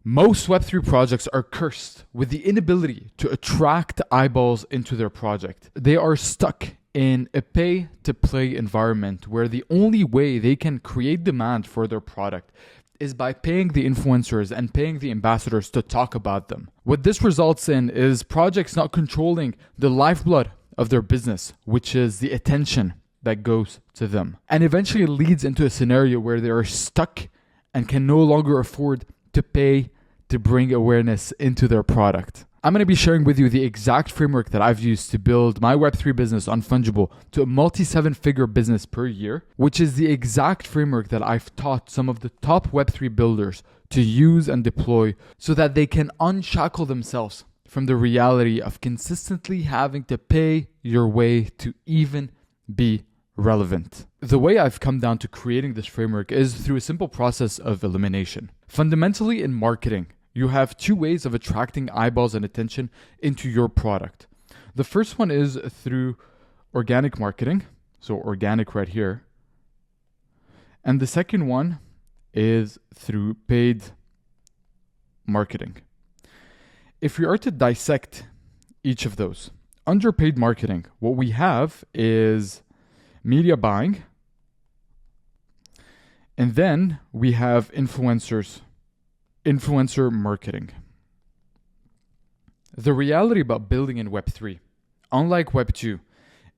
Most Web3 projects are cursed with the inability to attract eyeballs into their project. They are stuck in a pay-to-play environment where the only way they can create demand for their product is by paying the influencers and paying the ambassadors to talk about them. What this results in is projects not controlling the lifeblood of their business, which is the attention that goes to them. And eventually it leads into a scenario where they are stuck and can no longer afford to pay to bring awareness into their product. I'm going to be sharing with you the exact framework that I've used to build my Web3 business Unfungible to a multi-7-figure business per year, which is the exact framework that I've taught some of the top Web3 builders to use and deploy so that they can unshackle themselves from the reality of consistently having to pay your way to even be relevant. The way I've come down to creating this framework is through a simple process of elimination. Fundamentally, in marketing, you have two ways of attracting eyeballs and attention into your product. The first one is through organic marketing, so organic right here. And the second one is through paid marketing. If we are to dissect each of those, under paid marketing, what we have is media buying, and then we have influencer marketing. The reality about building in Web3, unlike Web2,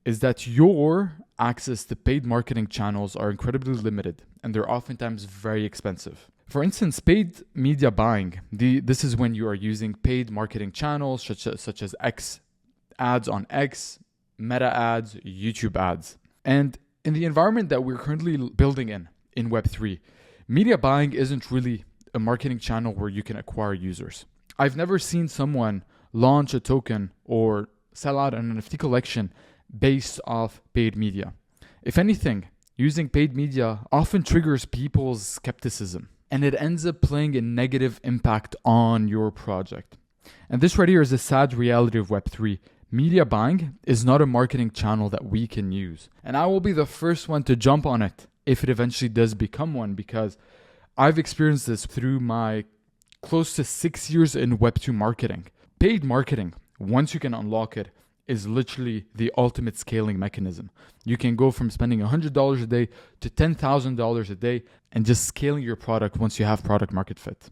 is that your access to paid marketing channels are incredibly limited and they're oftentimes very expensive. For instance, paid media buying, this is when you are using paid marketing channels such as X ads on X, Meta ads, YouTube ads. And in the environment that we're currently building in Web3, media buying isn't really a marketing channel where you can acquire users. I've never seen someone launch a token or sell out an NFT collection based off paid media. If anything, using paid media often triggers people's skepticism and it ends up playing a negative impact on your project. And this right here is a sad reality of Web3. Media buying is not a marketing channel that we can use. And I will be the first one to jump on it if it eventually does become one, because I've experienced this through my close to 6 years in Web2 marketing. Paid marketing, once you can unlock it, is literally the ultimate scaling mechanism. You can go from spending $100 a day to $10,000 a day and just scaling your product once you have product market fit.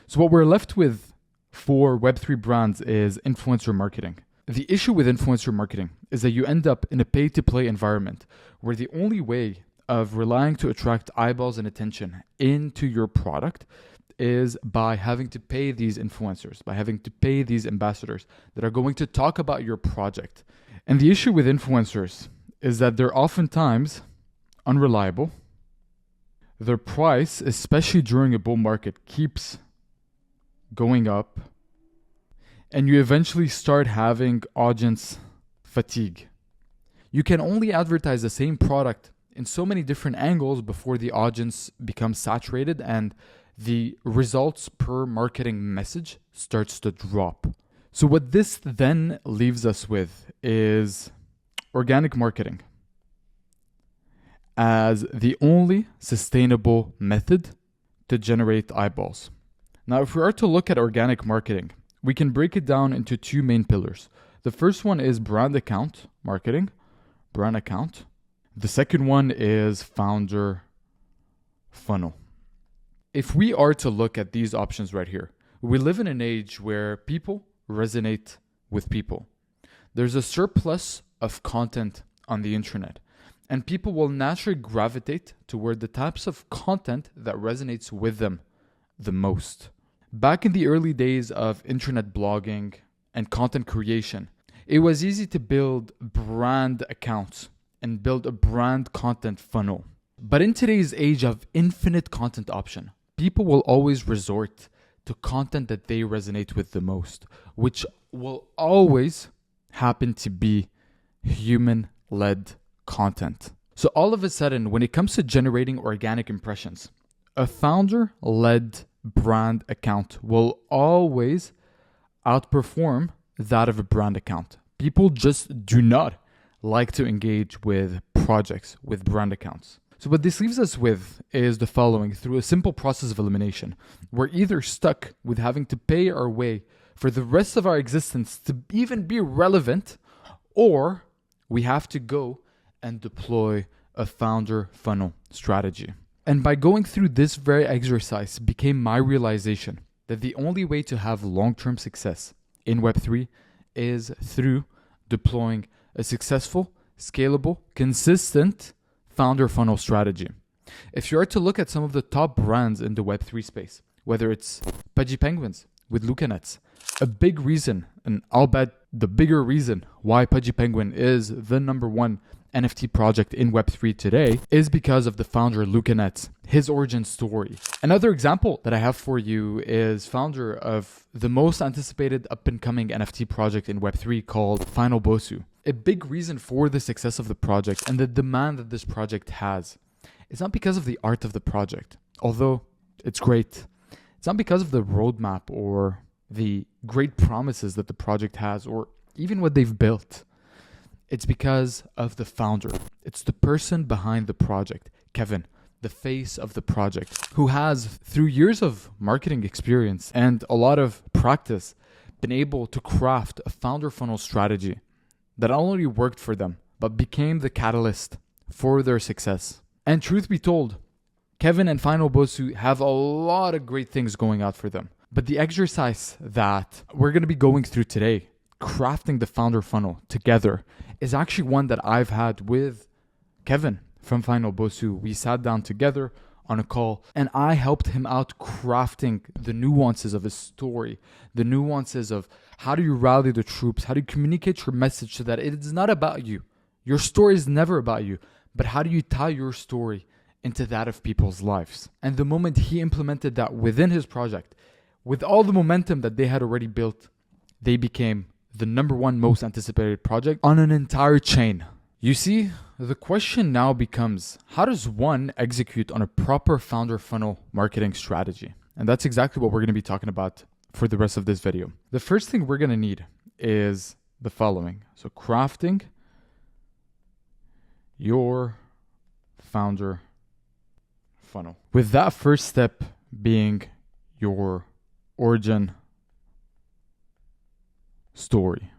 So what we're left with for Web3 brands is influencer marketing. The issue with influencer marketing is that you end up in a pay-to-play environment where the only way of relying to attract eyeballs and attention into your product is by having to pay these influencers, by having to pay these ambassadors that are going to talk about your project. And the issue with influencers is that they're oftentimes unreliable. Their price, especially during a bull market, keeps going up. And you eventually start having audience fatigue. You can only advertise the same product in so many different angles before the audience becomes saturated and the results per marketing message starts to drop. So what this then leaves us with is organic marketing as the only sustainable method to generate eyeballs. Now, if we are to look at organic marketing, we can break it down into two main pillars. The first one is brand account marketing, brand account. The second one is founder funnel. If we are to look at these options right here, we live in an age where people resonate with people. There's a surplus of content on the internet, and people will naturally gravitate toward the types of content that resonates with them the most. Back in the early days of internet blogging and content creation, it was easy to build brand accounts and build a brand content funnel. But in today's age of infinite content option, people will always resort to content that they resonate with the most, which will always happen to be human-led content. So all of a sudden, when it comes to generating organic impressions, a founder-led brand account will always outperform that of a brand account. People just do not like to engage with projects with brand accounts. So what this leaves us with is the following. Through a simple process of elimination, we're either stuck with having to pay our way for the rest of our existence to even be relevant, or we have to go and deploy a founder funnel strategy. And by going through this very exercise became my realization that the only way to have long-term success in Web3 is through deploying a successful, scalable, consistent founder funnel strategy. If you are to look at some of the top brands in the Web3 space, whether it's Pudgy Penguins with Luca Nets, a big reason, and I'll bet the bigger reason why Pudgy Penguin is the number one NFT project in Web3 today is because of the founder Luca Nets, his origin story. Another example that I have for you is founder of the most anticipated up-and-coming NFT project in Web3 called Final Bosu. A big reason for the success of the project and the demand that this project has is not because of the art of the project, although it's great. It's not because of the roadmap or the great promises that the project has or even what they've built. It's because of the founder. It's the person behind the project, Kevin, the face of the project, who has, through years of marketing experience and a lot of practice, been able to craft a founder funnel strategy that not only worked for them, but became the catalyst for their success. And truth be told, Kevin and Final Bosu have a lot of great things going out for them. But the exercise that we're going to be going through today, crafting the founder funnel together, is actually one that I've had with Kevin from Final Bosu. We sat down together on a call and I helped him out crafting the nuances of his story, the nuances of how do you rally the troops, how do you communicate your message so that it is not about you. Your story is never about you, but how do you tie your story into that of people's lives? And the moment he implemented that within his project, with all the momentum that they had already built, they became the number one most anticipated project on an entire chain. You see, the question now becomes, how does one execute on a proper founder funnel marketing strategy? And that's exactly what we're going to be talking about for the rest of this video. The first thing we're going to need is the following. So crafting your founder funnel. With that first step being your origin story.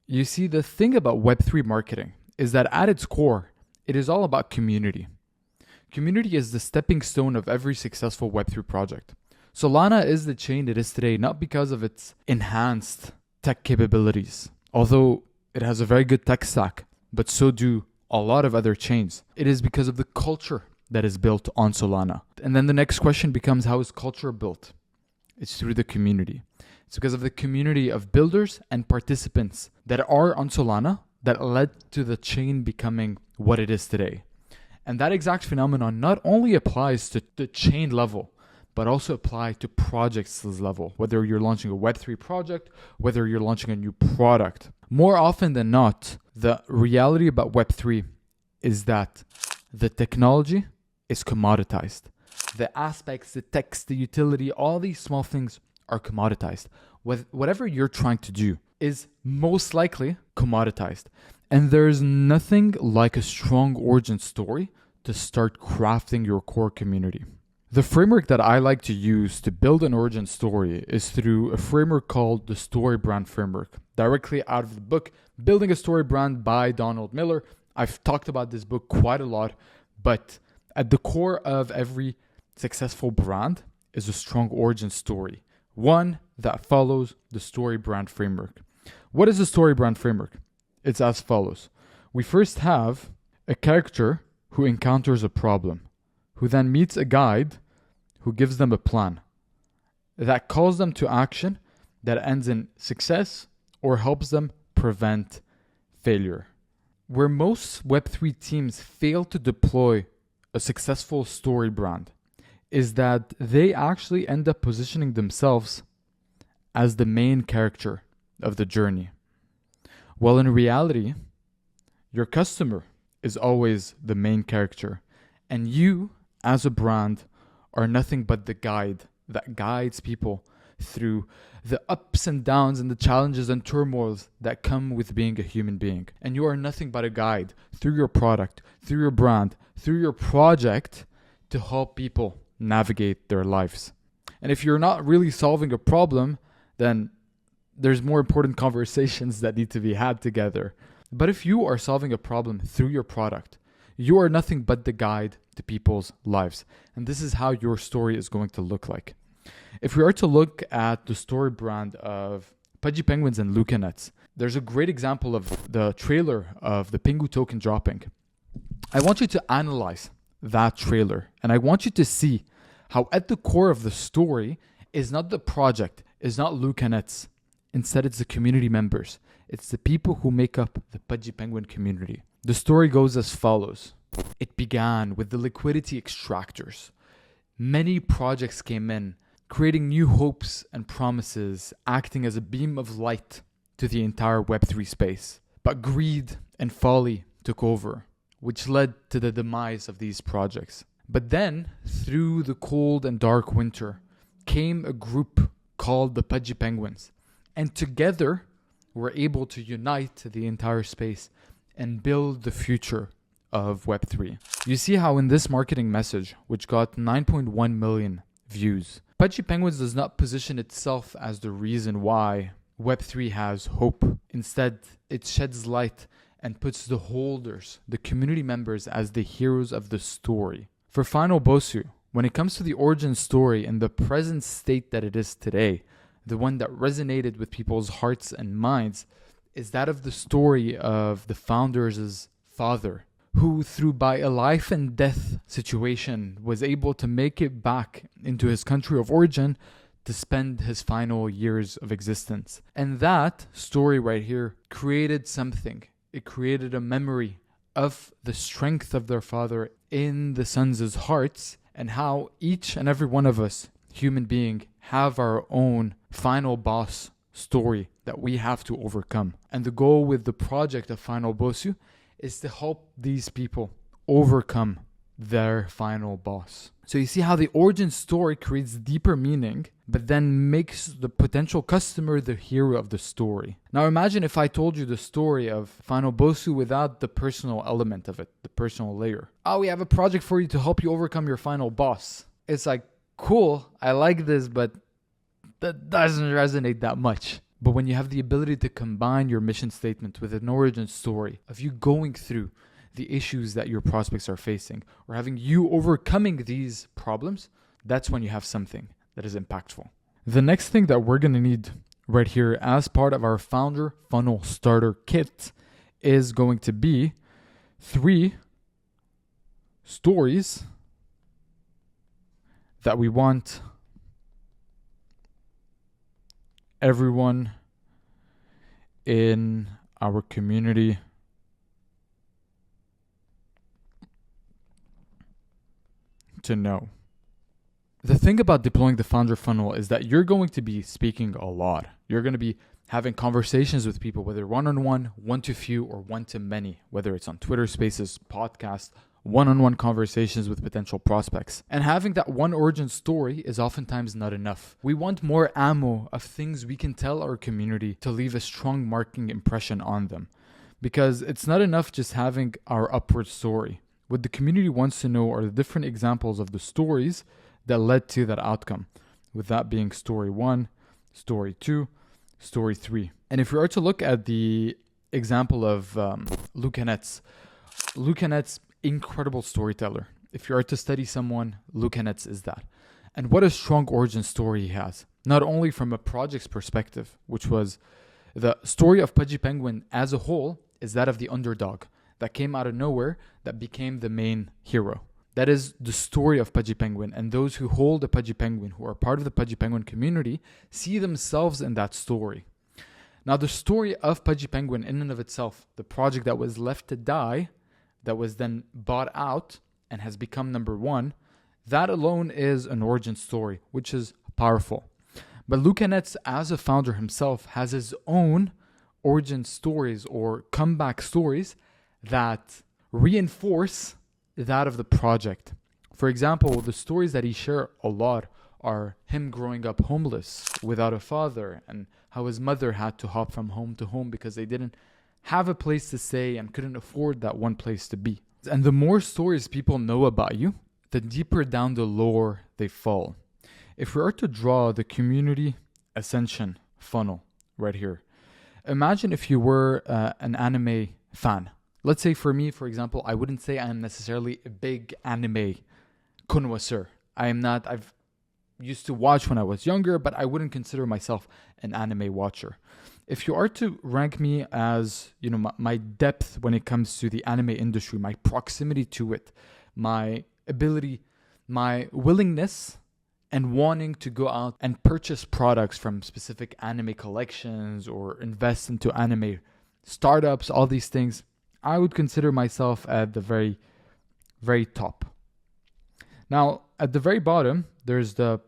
You see, the thing about Web3 marketing is that at its core, it is all about community. Community is the stepping stone of every successful Web3 project. Solana is the chain it is today, not because of its enhanced tech capabilities, although it has a very good tech stack, but so do a lot of other chains. It is because of the culture that is built on Solana. And then the next question becomes, how is culture built? It's through the community. It's because of the community of builders and participants that are on Solana that led to the chain becoming what it is today. And that exact phenomenon not only applies to the chain level, but also apply to projects level, whether you're launching a Web3 project, whether you're launching a new product. More often than not, the reality about Web3 is that the technology is commoditized. The aspects, the text, the utility, all these small things are commoditized. Whatever you're trying to do is most likely commoditized. And there's nothing like a strong origin story to start crafting your core community. The framework that I like to use to build an origin story is through a framework called the Story Brand Framework, directly out of the book, Building a Story Brand by Donald Miller. I've talked about this book quite a lot, but at the core of every successful brand is a strong origin story, one that follows the Story Brand Framework. What is the Story Brand Framework? It's as follows. We first have a character who encounters a problem, who then meets a guide who gives them a plan that calls them to action that ends in success or helps them prevent failure. Where most Web3 teams fail to deploy a successful story brand is that they actually end up positioning themselves as the main character of the journey. Well, in reality, your customer is always the main character, and you, as a brand, are nothing but the guide that guides people through the ups and downs and the challenges and turmoils that come with being a human being. And you are nothing but a guide through your product, through your brand, through your project to help people navigate their lives. And if you're not really solving a problem, then there's more important conversations that need to be had together. But if you are solving a problem through your product, you are nothing but the guide to people's lives. And this is how your story is going to look like. If we are to look at the story brand of Pudgy Penguins and Luca Nets, there's a great example of the trailer of the Pingu token dropping. I want you to analyze that trailer, and I want you to see how at the core of the story is not the project, is not Luca Nets. Instead, it's the community members. It's the people who make up the Pudgy Penguin community. The story goes as follows. It began with the liquidity extractors. Many projects came in, creating new hopes and promises, acting as a beam of light to the entire Web3 space. But greed and folly took over, which led to the demise of these projects. But then, through the cold and dark winter, came a group called the Pudgy Penguins. And together, we're able to unite the entire space and build the future of Web3. You see how in this marketing message, which got 9.1 million views, Pudgy Penguins does not position itself as the reason why Web3 has hope. Instead, it sheds light and puts the holders, the community members, as the heroes of the story. For Final Bosu, when it comes to the origin story in the present state that it is today, the one that resonated with people's hearts and minds is that of the story of the founders' father, who through by a life and death situation was able to make it back into his country of origin to spend his final years of existence. And that story right here created something. It created a memory of the strength of their father in the sons' hearts, and how each and every one of us, human being, have our own final boss story that we have to overcome. And the goal with the project of Final Bosu is to help these people overcome their final boss. So you see how the origin story creates deeper meaning, but then makes the potential customer the hero of the story. Now imagine if I told you the story of Final Bosu without the personal element of it, the personal layer. Oh, we have a project for you to help you overcome your final boss. It's like, cool, I like this, but that doesn't resonate that much. But when you have the ability to combine your mission statement with an origin story of you going through the issues that your prospects are facing, or having you overcoming these problems, that's when you have something that is impactful. The next thing that we're going to need right here as part of our founder funnel starter kit is going to be 3 stories that we want everyone in our community to know. The thing about deploying the founder funnel is that you're going to be speaking a lot. You're going to be having conversations with people, whether one-on-one, one-to-few, or one-to-many, whether it's on Twitter Spaces, podcasts, one-on-one conversations with potential prospects. And having that one origin story is oftentimes not enough. We want more ammo of things we can tell our community to leave a strong marking impression on them. Because it's not enough just having our upward story. What the community wants to know are the different examples of the stories that led to that outcome. With that being story 1, story 2, story 3. And if we are to look at the example of Luca Nets, incredible storyteller. If you are to study someone, Luca Nets is that. And what a strong origin story he has. Not only from a project's perspective, which was the story of Pudgy Penguin as a whole is that of the underdog that came out of nowhere that became the main hero. That is the story of Pudgy Penguin, and those who hold the Pudgy Penguin, who are part of the Pudgy Penguin community, see themselves in that story. Now, the story of Pudgy Penguin in and of itself, the project that was left to die, that was then bought out and has become number 1, that alone is an origin story, which is powerful. But Luca Nets, as a founder himself, has his own origin stories or comeback stories that reinforce that of the project. For example, the stories that he shares a lot are him growing up homeless without a father, and how his mother had to hop from home to home because they didn't have a place to stay and couldn't afford that one place to be. And the more stories people know about you, the deeper down the lore they fall. If we are to draw the community ascension funnel right here, imagine if you were an anime fan. Let's say for me, for example, I wouldn't say I'm necessarily a big anime connoisseur. I am not. I've used to watch when I was younger, but I wouldn't consider myself an anime watcher. If you are to rank me as, my depth when it comes to the anime industry, my proximity to it, my ability, my willingness and wanting to go out and purchase products from specific anime collections or invest into anime startups, all these things, I would consider myself at the very, very top. Now, at the very bottom, there's the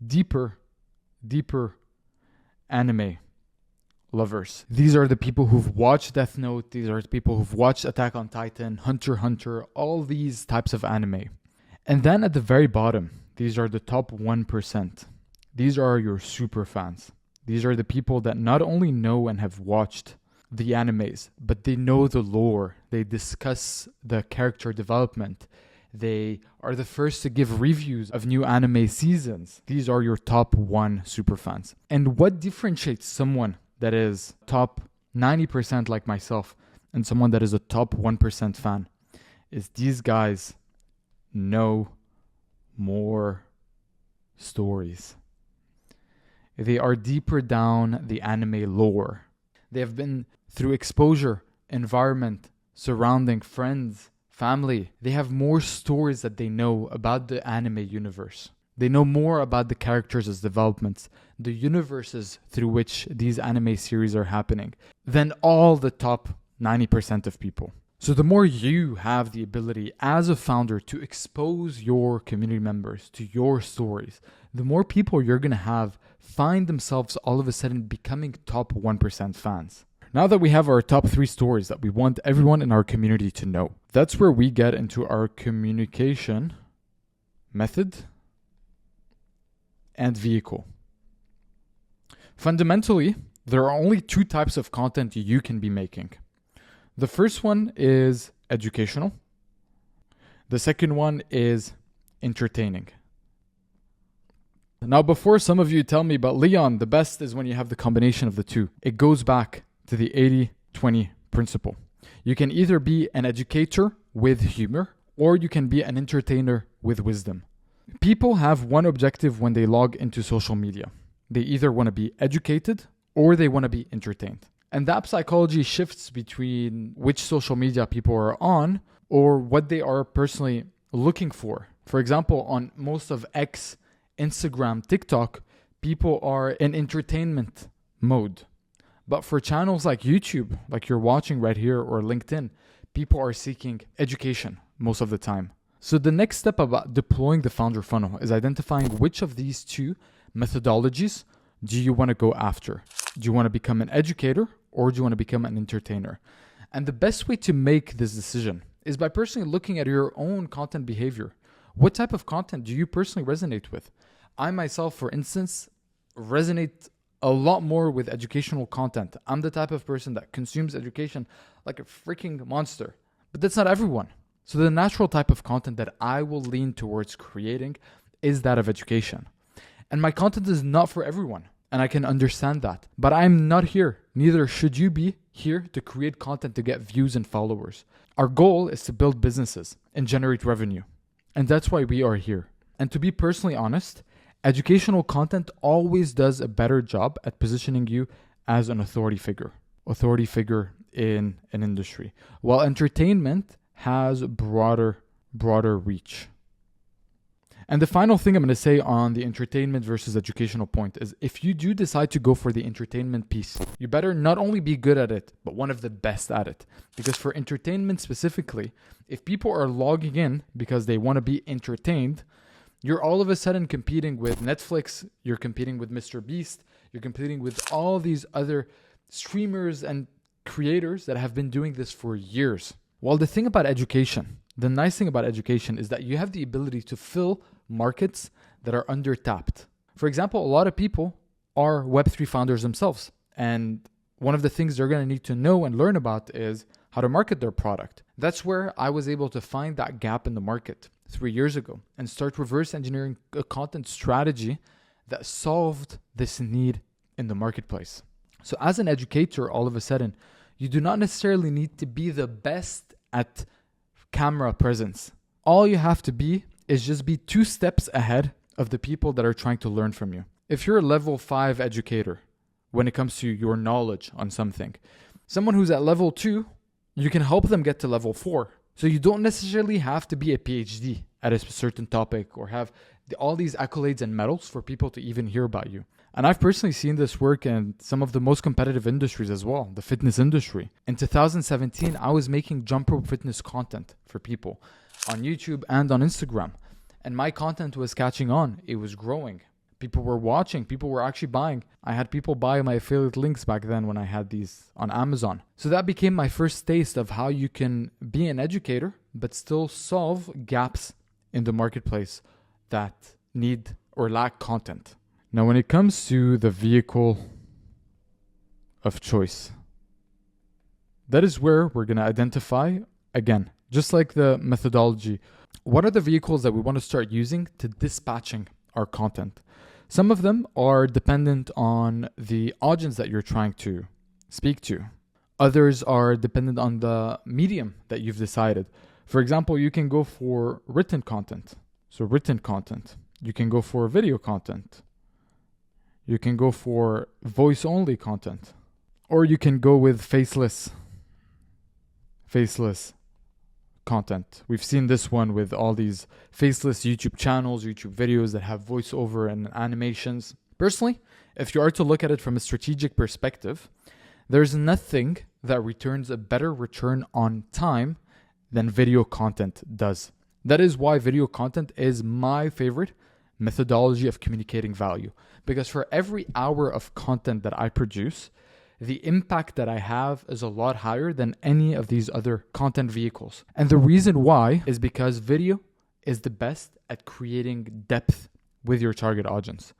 deeper anime lovers. These are the people who've watched Death Note. These are the people who've watched Attack on Titan, Hunter x Hunter, all these types of anime. And then at the very bottom, these are the top 1%. These are your super fans. These are the people that not only know and have watched the animes, but they know the lore. They discuss the character development. They are the first to give reviews of new anime seasons. These are your top 1 super fans. And what differentiates someone that is top 90% like myself and someone that is a top 1% fan is these guys know more stories. They are deeper down the anime lore. They have been through exposure, environment, surrounding friends, family. They have more stories that they know about the anime universe. They know more about the characters' developments, the universes through which these anime series are happening, than all the top 90% of people. So the more you have the ability as a founder to expose your community members to your stories, the more people you're going to have find themselves all of a sudden becoming top 1% fans. Now that we have our top 3 stories that we want everyone in our community to know, that's where we get into our communication method and vehicle. Fundamentally, there are only 2 types of content you can be making. The first one is educational. The second one is entertaining. Now, before some of you tell me, but Leon, the best is when you have the combination of the 2. It goes back to the 80-20 principle. You can either be an educator with humor, or you can be an entertainer with wisdom. People have one objective when they log into social media. They either want to be educated or they want to be entertained. And that psychology shifts between which social media people are on or what they are personally looking for. For example, on most of X, Instagram, TikTok, people are in entertainment mode. But for channels like YouTube, like you're watching right here, or LinkedIn, people are seeking education most of the time. So the next step about deploying the founder funnel is identifying which of these 2 methodologies do you want to go after. Do you want to become an educator or do you want to become an entertainer? And the best way to make this decision is by personally looking at your own content behavior. What type of content do you personally resonate with? I myself, for instance, resonate a lot more with educational content. I'm the type of person that consumes education like a freaking monster. But that's not everyone. So the natural type of content that I will lean towards creating is that of education. And my content is not for everyone. And I can understand that. But I'm not here. Neither should you be here to create content to get views and followers. Our goal is to build businesses and generate revenue. And that's why we are here. And to be personally honest, educational content always does a better job at positioning you as an authority figure in an industry, while entertainment has broader reach. And the final thing I'm going to say on the entertainment versus educational point is if you do decide to go for the entertainment piece, you better not only be good at it, but one of the best at it. Because for entertainment specifically, if people are logging in because they want to be entertained, you're all of a sudden competing with Netflix, you're competing with Mr. Beast, you're competing with all these other streamers and creators that have been doing this for years. Well, the thing about education, the nice thing about education is that you have the ability to fill markets that are undertapped. For example, a lot of people are Web3 founders themselves. And one of the things they're going to need to know and learn about is how to market their product. That's where I was able to find that gap in the market 3 years ago and start reverse engineering a content strategy that solved this need in the marketplace. So as an educator, all of a sudden, you do not necessarily need to be the best at camera presence. All you have to be is just be 2 steps ahead of the people that are trying to learn from you. If you're a level 5 educator, when it comes to your knowledge on something, someone who's at level 2, you can help them get to level 4. So you don't necessarily have to be a PhD at a certain topic or have all these accolades and medals for people to even hear about you. And I've personally seen this work in some of the most competitive industries as well, the fitness industry. In 2017, I was making jump rope fitness content for people on YouTube and on Instagram. And my content was catching on. It was growing. People were watching. People were actually buying. I had people buy my affiliate links back then when I had these on Amazon. So that became my first taste of how you can be an educator, but still solve gaps in the marketplace that need or lack content. Now, when it comes to the vehicle of choice, that is where we're going to identify, again, just like the methodology, what are the vehicles that we want to start using to dispatching our content? Some of them are dependent on the audience that you're trying to speak to. Others are dependent on the medium that you've decided. For example, you can go for written content. So written content. You can go for video content. You can go for voice-only content. Or you can go with faceless content. We've seen this one with all these faceless YouTube channels, YouTube videos that have voiceover and animations. Personally, if you are to look at it from a strategic perspective, there's nothing that returns a better return on time than video content does. That is why video content is my favorite methodology of communicating value. Because for every hour of content that I produce, the impact that I have is a lot higher than any of these other content vehicles. And the reason why is because video is the best at creating depth with your target audience.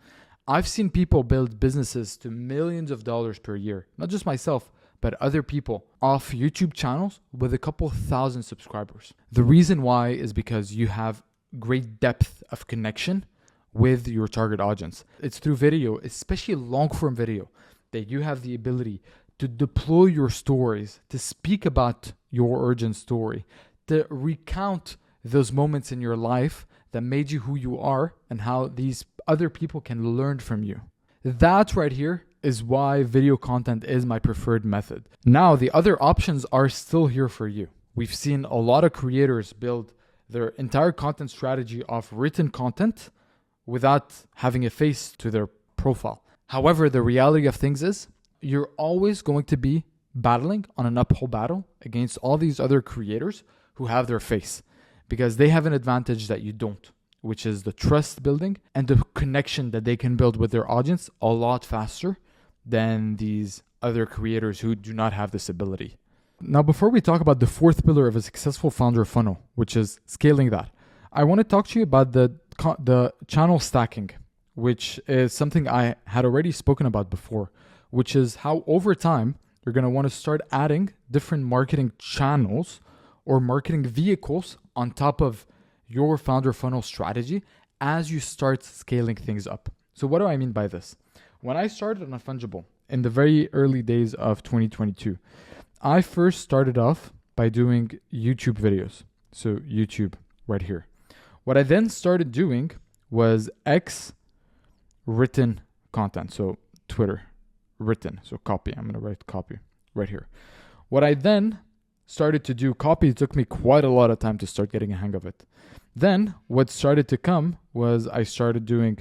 I've seen people build businesses to millions of dollars per year, not just myself, but other people off YouTube channels with a couple thousand subscribers. The reason why is because you have great depth of connection with your target audience. It's through video, especially long form video, that you have the ability to deploy your stories, to speak about your origin story, to recount those moments in your life that made you who you are and how these other people can learn from you. That right here is why video content is my preferred method. Now, the other options are still here for you. We've seen a lot of creators build their entire content strategy off written content without having a face to their profile. However, the reality of things is you're always going to be battling on an uphill battle against all these other creators who have their face because they have an advantage that you don't, which is the trust building and the connection that they can build with their audience a lot faster than these other creators who do not have this ability. Now, before we talk about the fourth pillar of a successful founder funnel, which is scaling that, I want to talk to you about the channel stacking, which is something I had already spoken about before, which is how over time you're going to want to start adding different marketing channels or marketing vehicles on top of your founder funnel strategy as you start scaling things up. So what do I mean by this? When I started on Unfungible in the very early days of 2022, I first started off by doing YouTube videos. So YouTube right here. What I then started doing was X written content. So Twitter written. So copy. I'm going to write copy right here. What I then started to do, copy took me quite a lot of time to start getting a hang of it. Then what started to come was I started doing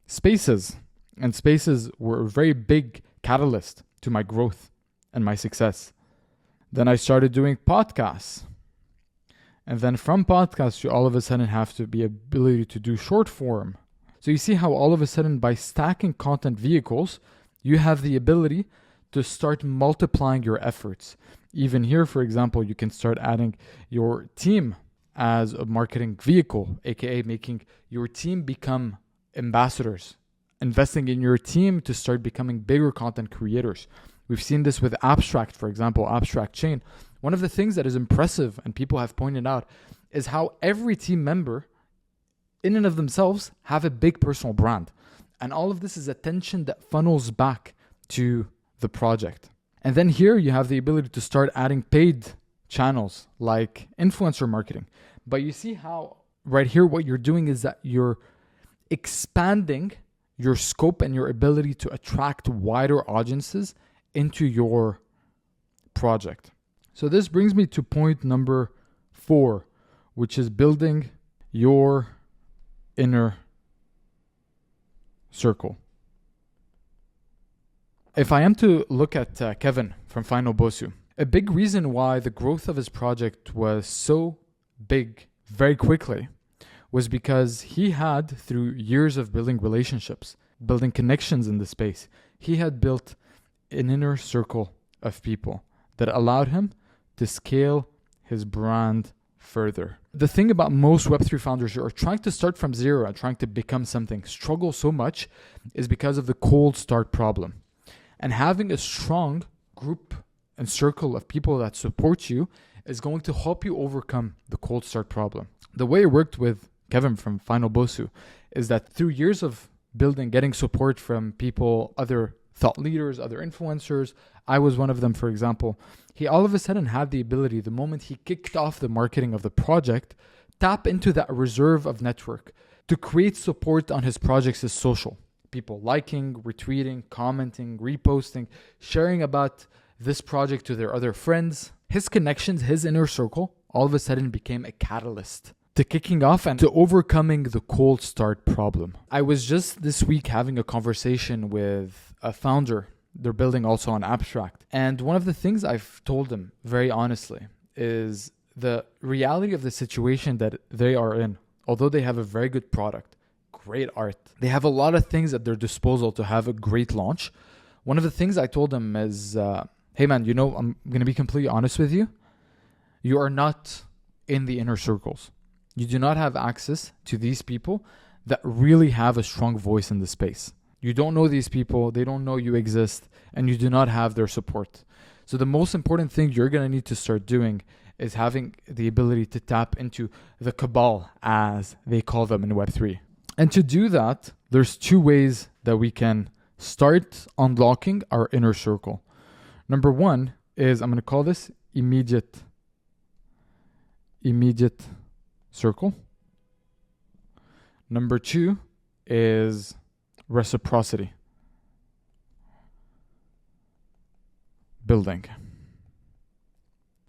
spaces. And spaces were a very big catalyst to my growth and my success. Then I started doing podcasts. And then from podcasts, you all of a sudden have to be ability to do short form. So you see how all of a sudden by stacking content vehicles, you have the ability to start multiplying your efforts. Even here, for example, you can start adding your team as a marketing vehicle, aka making your team become ambassadors, investing in your team to start becoming bigger content creators. We've seen this with Abstract, for example, Abstract Chain. One of the things that is impressive and people have pointed out is how every team member in and of themselves have a big personal brand. And all of this is attention that funnels back to the project. And then here you have the ability to start adding paid channels like influencer marketing. But you see how right here what you're doing is that you're expanding your scope and your ability to attract wider audiences into your project. So this brings me to point number 4, which is building your inner circle. If I am to look at Kevin from Final Bosu, a big reason why the growth of his project was so big very quickly was because he had, through years of building relationships, building connections in the space, he had built an inner circle of people that allowed him to scale his brand further. The thing about most Web3 founders who are trying to start from zero and trying to become something struggle so much is because of the cold start problem. And having a strong group and circle of people that support you is going to help you overcome the cold start problem. The way it worked with Kevin from Final Bosu is that through years of building, getting support from people, other thought leaders, other influencers, I was one of them, for example, he all of a sudden had the ability, the moment he kicked off the marketing of the project, tap into that reserve of network to create support on his projects as social. People liking, retweeting, commenting, reposting, sharing about this project to their other friends. His connections, his inner circle, all of a sudden became a catalyst to kicking off and to overcoming the cold start problem. I was just this week having a conversation with a founder. They're building also on Abstract. And one of the things I've told them very honestly is the reality of the situation that they are in. Although they have a very good product, great art, they have a lot of things at their disposal to have a great launch. One of the things I told them is, hey man, I'm going to be completely honest with you. You are not in the inner circles. You do not have access to these people that really have a strong voice in the space. You don't know these people, they don't know you exist, and you do not have their support. So the most important thing you're going to need to start doing is having the ability to tap into the cabal, as they call them in Web3. And to do that, there's 2 ways that we can start unlocking our inner circle. Number 1 is, I'm going to call this immediate circle. Number 2 is reciprocity building.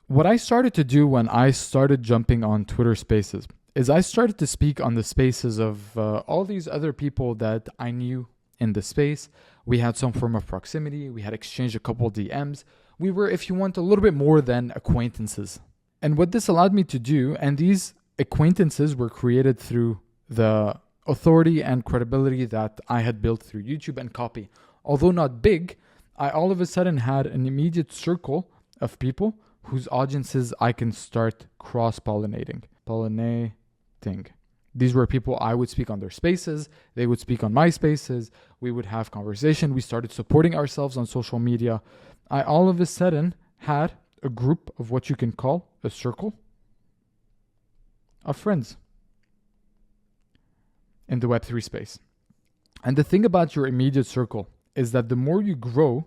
What I started to do when I started jumping on Twitter Spaces is I started to speak on the spaces of all these other people that I knew in the space. We had some form of proximity. We had exchanged a couple DMs. We were, if you want, a little bit more than acquaintances. And what this allowed me to do, and these acquaintances were created through the authority and credibility that I had built through YouTube and copy. Although not big, I all of a sudden had an immediate circle of people whose audiences I can start cross-pollinating. These were people I would speak on their spaces. They would speak on my spaces. We would have conversation. We started supporting ourselves on social media. I all of a sudden had a group of what you can call a circle of friends in the Web3 space. And the thing about your immediate circle is that the more you grow,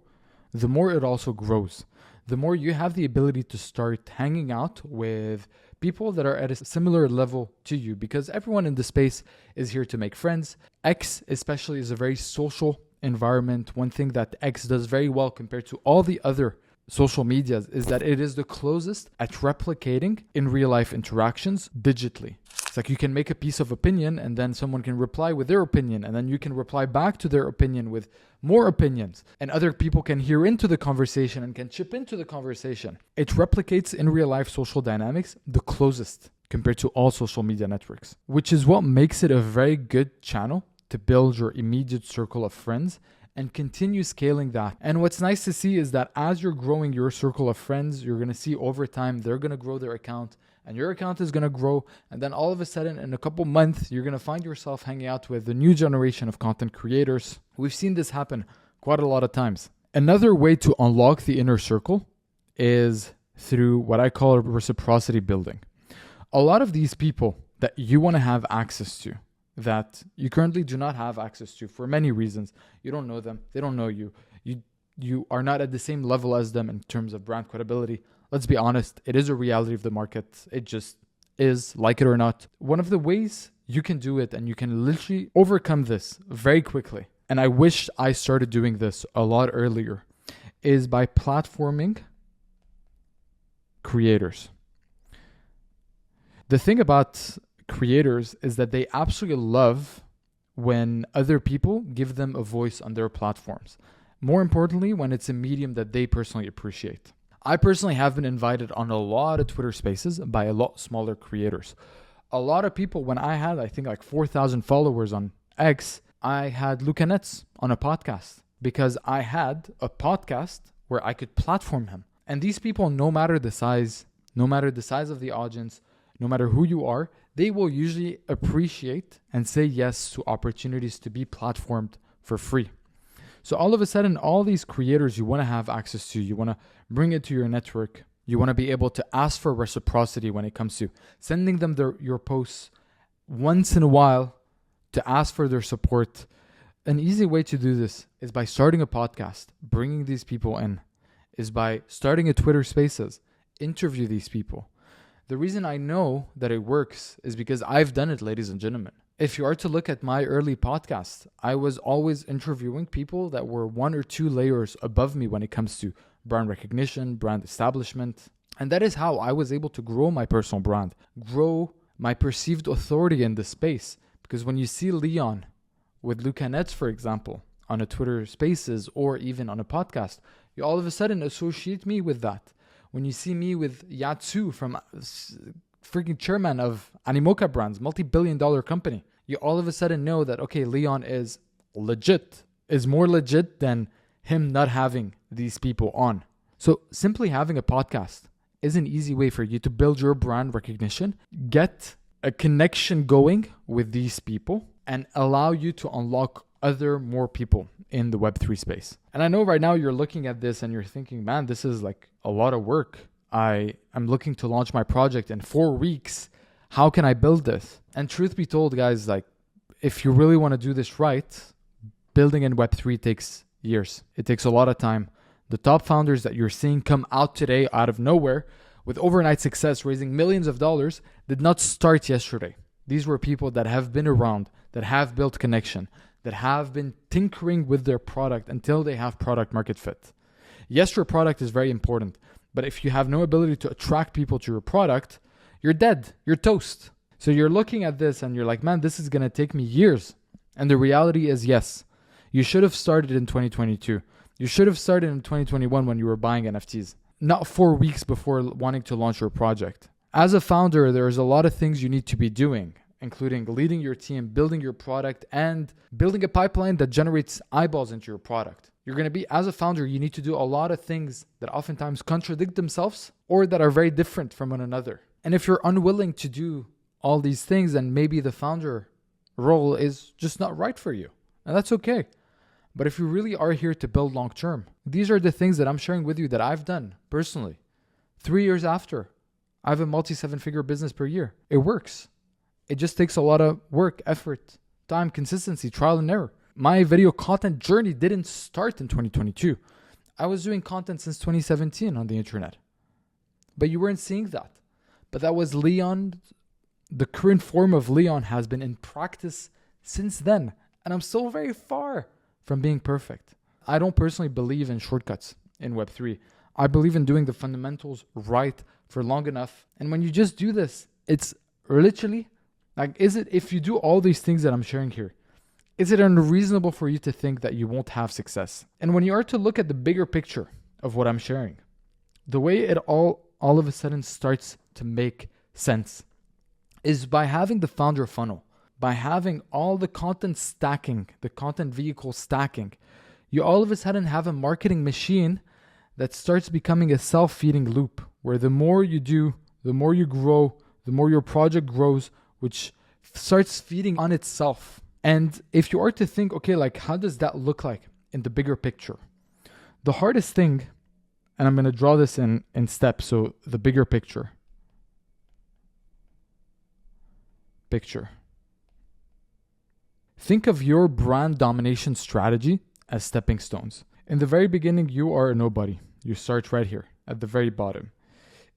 the more it also grows. The more you have the ability to start hanging out with people that are at a similar level to you, because everyone in the space is here to make friends. X especially is a very social environment. One thing that X does very well compared to all the other social medias is that it is the closest at replicating in real life interactions digitally. It's like you can make a piece of opinion and then someone can reply with their opinion, and then you can reply back to their opinion with more opinions, and other people can hear into the conversation and can chip into the conversation. It replicates in real life social dynamics the closest compared to all social media networks, which is what makes it a very good channel to build your immediate circle of friends and continue scaling that. And what's nice to see is that as you're growing your circle of friends, you're going to see over time, they're going to grow their account and your account is going to grow. And then all of a sudden, in a couple months, you're going to find yourself hanging out with the new generation of content creators. We've seen this happen quite a lot of times. Another way to unlock the inner circle is through what I call reciprocity building. A lot of these people that you want to have access to, that you currently do not have access to for many reasons. You don't know them. They don't know you. You are not at the same level as them in terms of brand credibility. Let's be honest. It is a reality of the market. It just is, like it or not. One of the ways you can do it, and you can literally overcome this very quickly, and I wish I started doing this a lot earlier, is by platforming creators. The thing about creators is that they absolutely love when other people give them a voice on their platforms. More importantly, when it's a medium that they personally appreciate. I personally have been invited on a lot of Twitter spaces by a lot smaller creators. A lot of people, when I had, I think like 4,000 followers on X, I had Lucanets on a podcast because I had a podcast where I could platform him. And these people, no matter the size of the audience, no matter who you are, they will usually appreciate and say yes to opportunities to be platformed for free. So all of a sudden, all these creators you want to have access to, you want to bring it to your network, you want to be able to ask for reciprocity when it comes to sending them your posts once in a while to ask for their support. An easy way to do this is by starting a podcast, bringing these people in, is by starting a Twitter Spaces, interview these people. The reason I know that it works is because I've done it, ladies and gentlemen. If you are to look at my early podcast, I was always interviewing people that were 1 or 2 layers above me when it comes to brand recognition, brand establishment. And that is how I was able to grow my personal brand, grow my perceived authority in the space. Because when you see Leon with Lucanets, for example, on a Twitter Spaces or even on a podcast, you all of a sudden associate me with that. When you see me with Yatsu from freaking chairman of Animoca Brands, multi-billion-dollar company, you all of a sudden know that, okay, Leon is legit, is more legit than him not having these people on. So simply having a podcast is an easy way for you to build your brand recognition, get a connection going with these people, and allow you to unlock more people in the Web3 space. And I know right now you're looking at this and you're thinking, man, this is like a lot of work. I am looking to launch my project in 4 weeks. How can I build this? And truth be told, guys, like if you really want to do this right, building in Web3 takes years. It takes a lot of time. The top founders that you're seeing come out today out of nowhere with overnight success, raising millions of dollars, did not start yesterday. These were people that have been around, that have built connection, that have been tinkering with their product until they have product market fit. Yes, your product is very important, but if you have no ability to attract people to your product, you're dead, you're toast. So you're looking at this and you're like, man, this is going to take me years. And the reality is, yes, you should have started in 2022. You should have started in 2021 when you were buying NFTs, not 4 weeks before wanting to launch your project. As a founder, there's a lot of things you need to be doing, including leading your team, building your product, and building a pipeline that generates eyeballs into your product. You're going to be, as a founder, you need to do a lot of things that oftentimes contradict themselves or that are very different from one another. And if you're unwilling to do all these things, then maybe the founder role is just not right for you. And that's okay. But if you really are here to build long term, these are the things that I'm sharing with you that I've done personally. 3 years after, I have a multi-7-figure business per year. It works. It just takes a lot of work, effort, time, consistency, trial and error. My video content journey didn't start in 2022. I was doing content since 2017 on the internet. But you weren't seeing that. But that was Leon. The current form of Leon has been in practice since then. And I'm still very far from being perfect. I don't personally believe in shortcuts in Web3. I believe in doing the fundamentals right for long enough. And when you just do this, it's literally like, if you do all these things that I'm sharing here, is it unreasonable for you to think that you won't have success? And when you are to look at the bigger picture of what I'm sharing, the way it all of a sudden starts to make sense is by having the founder funnel, by having all the content stacking, the content vehicle stacking. You all of a sudden have a marketing machine that starts becoming a self-feeding loop where the more you do, the more you grow, the more your project grows, which starts feeding on itself. And if you are to think, okay, like how does that look like in the bigger picture? The hardest thing, and I'm going to draw this in steps. So the bigger picture. Think of your brand domination strategy as stepping stones. In the very beginning, you are a nobody. You start right here at the very bottom.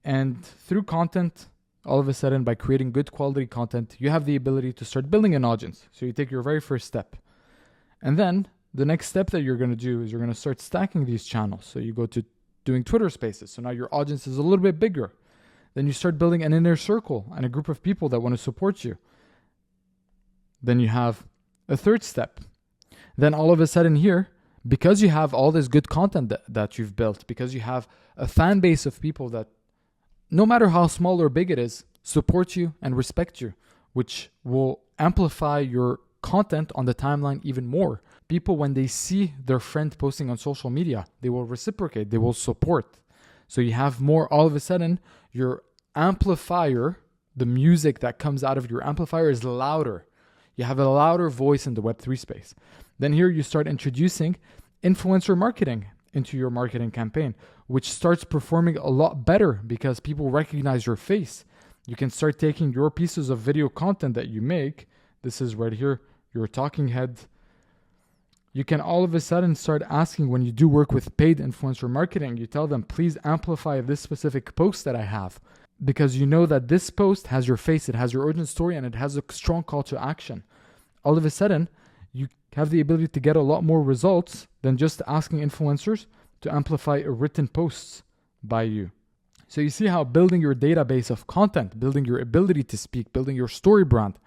And through content, all of a sudden, by creating good quality content, you have the ability to start building an audience. So you take your very first step. And then the next step that you're going to do is you're going to start stacking these channels. So you go to doing Twitter Spaces. So now your audience is a little bit bigger. Then you start building an inner circle and a group of people that want to support you. Then you have a third step. Then all of a sudden here, because you have all this good content that you've built, because you have a fan base of people that, no matter how small or big it is, support you and respect you, which will amplify your content on the timeline even more. People, when they see their friend posting on social media, they will reciprocate, they will support. So you have more, all of a sudden, your amplifier, the music that comes out of your amplifier is louder. You have a louder voice in the Web3 space. Then here you start introducing influencer marketing into your marketing campaign, which starts performing a lot better because people recognize your face. You can start taking your pieces of video content that you make. This is right here, your talking head. You can all of a sudden start asking, when you do work with paid influencer marketing, you tell them, please amplify this specific post that I have, because you know that this post has your face, it has your origin story, and it has a strong call to action. All of a sudden, you have the ability to get a lot more results than just asking influencers to amplify a written posts by you. So you see how building your database of content, building your ability to speak, building your story brand,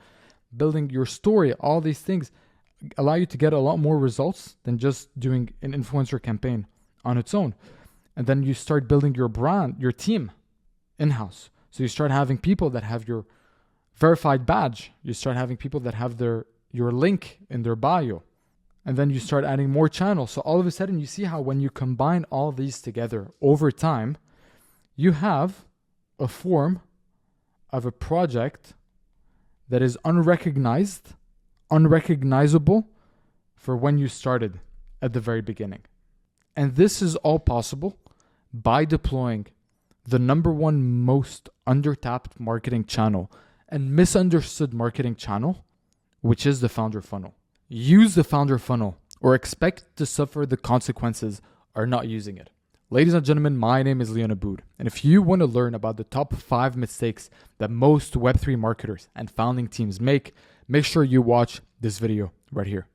building your story, all these things allow you to get a lot more results than just doing an influencer campaign on its own. And then you start building your brand, your team in-house. So you start having people that have your verified badge. You start having people that have your link in their bio. And then you start adding more channels. So all of a sudden you see how when you combine all these together over time, you have a form of a project that is unrecognizable for when you started at the very beginning. And this is all possible by deploying the number one most undertapped marketing channel and misunderstood marketing channel, which is the founder funnel. Use the founder funnel or expect to suffer the consequences of not using it. Ladies and gentlemen, my name is Leon Aboud, and if you want to learn about the top 5 mistakes that most Web3 marketers and founding teams make sure you watch this video right here.